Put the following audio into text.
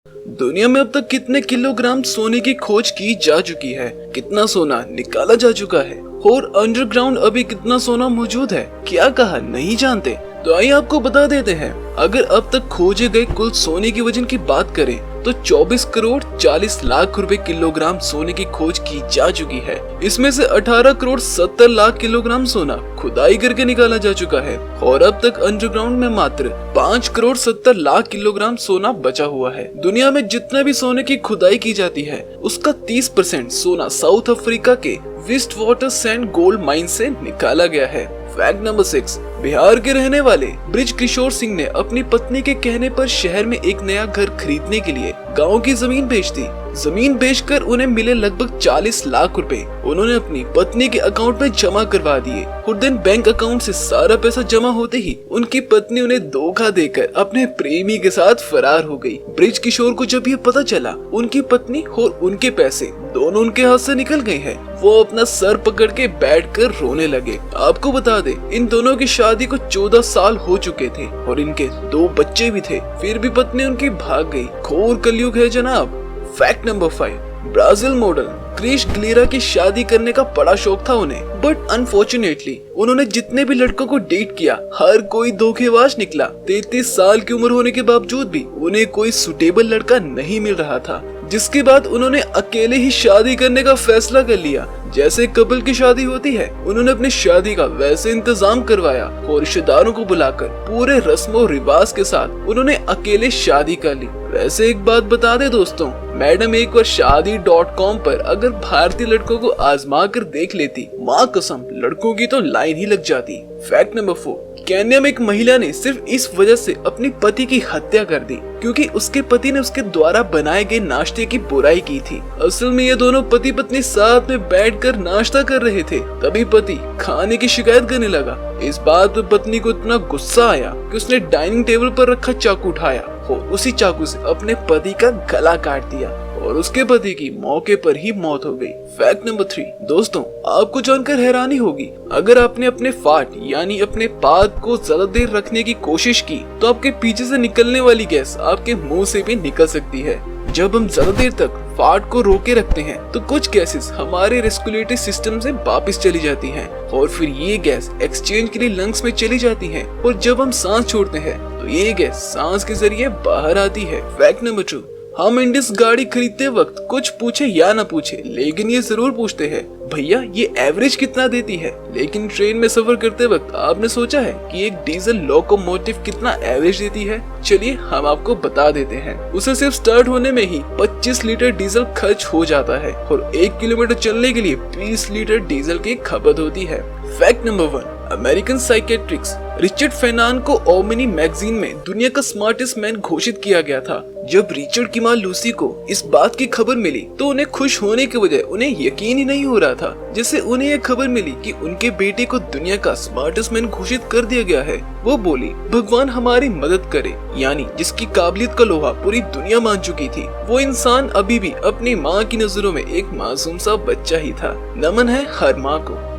दुनिया में अब तक कितने किलोग्राम सोने की खोज की जा चुकी है, कितना सोना निकाला जा चुका है और अंडरग्राउंड अभी कितना सोना मौजूद है, क्या कहा नहीं जानते। तो आइए आपको बता देते हैं। अगर अब तक खोजे गए कुल सोने के वजन की बात करें तो 24 करोड़ 40 लाख रुपए किलोग्राम सोने की खोज की जा चुकी है। इसमें से 18 करोड़ 70 लाख किलोग्राम सोना खुदाई करके निकाला जा चुका है और अब तक अंडरग्राउंड में मात्र 5 करोड़ 70 लाख किलोग्राम सोना बचा हुआ है। दुनिया में जितने भी सोने की खुदाई की जाती है उसका 30% सोना साउथ अफ्रीका के Witwatersrand gold mine से निकाला गया है। फैक्ट नंबर 6, बिहार के रहने वाले ब्रिज किशोर सिंह ने अपनी पत्नी के कहने पर शहर में एक नया घर खरीदने के लिए गांव की जमीन बेच दी। जमीन बेचकर उन्हें मिले लगभग 40 लाख रुपए उन्होंने अपनी पत्नी के अकाउंट में जमा करवा दिए और दिन बैंक अकाउंट से सारा पैसा जमा होते ही उनकी पत्नी उन्हें धोखा देकर अपने प्रेमी के साथ फरार हो गई। ब्रिज किशोर को जब ये पता चला उनकी पत्नी और उनके पैसे दोनों उनके हाथ से निकल गए हैं, वो अपना सर पकड़ के बैठकर रोने लगे। आपको बता दे इन दोनों की शादी को 14 साल हो चुके थे और इनके 2 बच्चे भी थे, फिर भी पत्नी उनकी भाग गई। घोर कलयुग है जनाब। फैक्ट नंबर 5, ब्राजील मॉडल क्रिश ग्लीरा की शादी करने का बड़ा शौक था उन्हें, बट अनफॉर्चुनेटली उन्होंने जितने भी लड़कों को डेट किया हर कोई धोखेबाज निकला। 33 साल की उम्र होने के बावजूद भी उन्हें कोई सुटेबल लड़का नहीं मिल रहा था, जिसके बाद उन्होंने अकेले ही शादी करने का फैसला कर लिया। जैसे कपल की शादी होती है उन्होंने अपनी शादी का वैसे इंतजाम करवाया और रिश्तेदारों को बुलाकर पूरे रस्मों रिवाज के साथ उन्होंने अकेले शादी कर ली। वैसे एक बात बता दे दोस्तों, मैडम एक बार शादी.com पर अगर भारतीय लड़कों को आजमा कर देख लेती, माँ कसम लड़कों की तो लाइन ही लग जाती। फैक्ट नंबर 4, केन्या में एक महिला ने सिर्फ इस वजह से अपनी पति की हत्या कर दी क्योंकि उसके पति ने उसके द्वारा बनाए गए नाश्ते की बुराई की थी। असल में ये दोनों पति पत्नी साथ में बैठकर नाश्ता कर रहे थे, तभी पति खाने की शिकायत करने लगा। इस बात पर पत्नी को इतना गुस्सा आया कि उसने डाइनिंग टेबल पर रखा चाकू उठाया और उसी चाकू से अपने पति का गला काट दिया और उसके पति की मौके पर ही मौत हो गई। फैक्ट नंबर 3, दोस्तों आपको जानकर हैरानी होगी, अगर आपने अपने फाट यानी अपने पाद को ज्यादा देर रखने की कोशिश की तो आपके पीछे से निकलने वाली गैस आपके मुंह से भी निकल सकती है। जब हम ज्यादा देर तक फाट को रोके रखते हैं तो कुछ गैसेस हमारे रेस्पिरेटरी सिस्टम से वापस चली जाती हैं और फिर ये गैस एक्सचेंज के लिए लंग्स में चली जाती हैं और जब हम सांस छोड़ते हैं तो ये गैस सांस के जरिए बाहर आती है। फैक्ट नंबर 2, हम इंडिस गाड़ी खरीदते वक्त कुछ पूछे या ना पूछे लेकिन ये जरूर पूछते हैं भैया ये एवरेज कितना देती है। लेकिन ट्रेन में सफर करते वक्त आपने सोचा है कि एक डीजल लोकोमोटिव कितना एवरेज देती है? चलिए हम आपको बता देते हैं। उसे सिर्फ स्टार्ट होने में ही 25 लीटर डीजल खर्च हो जाता है और 1 किलोमीटर चलने के लिए 20 लीटर डीजल की खपत होती है। Fact number 1, American psychiatrist Richard फेनान को ओमिनी मैगजीन में दुनिया का स्मार्टेस्ट मैन घोषित किया गया था। जब रिचर्ड की मां लूसी को इस बात की खबर मिली तो उन्हें खुश होने के बजाय उन्हें यकीन ही नहीं हो रहा था। जैसे उन्हें यह खबर मिली कि उनके बेटे को दुनिया का स्मार्टेस्ट मैन घोषित कर दिया गया है, वो बोली भगवान हमारी मदद करे। यानी जिसकी काबिलियत का लोहा पूरी दुनिया मान चुकी थी, वो इंसान अभी भी अपनी माँ की नजरों में एक मासूम सा बच्चा ही था। नमन है हर माँ को।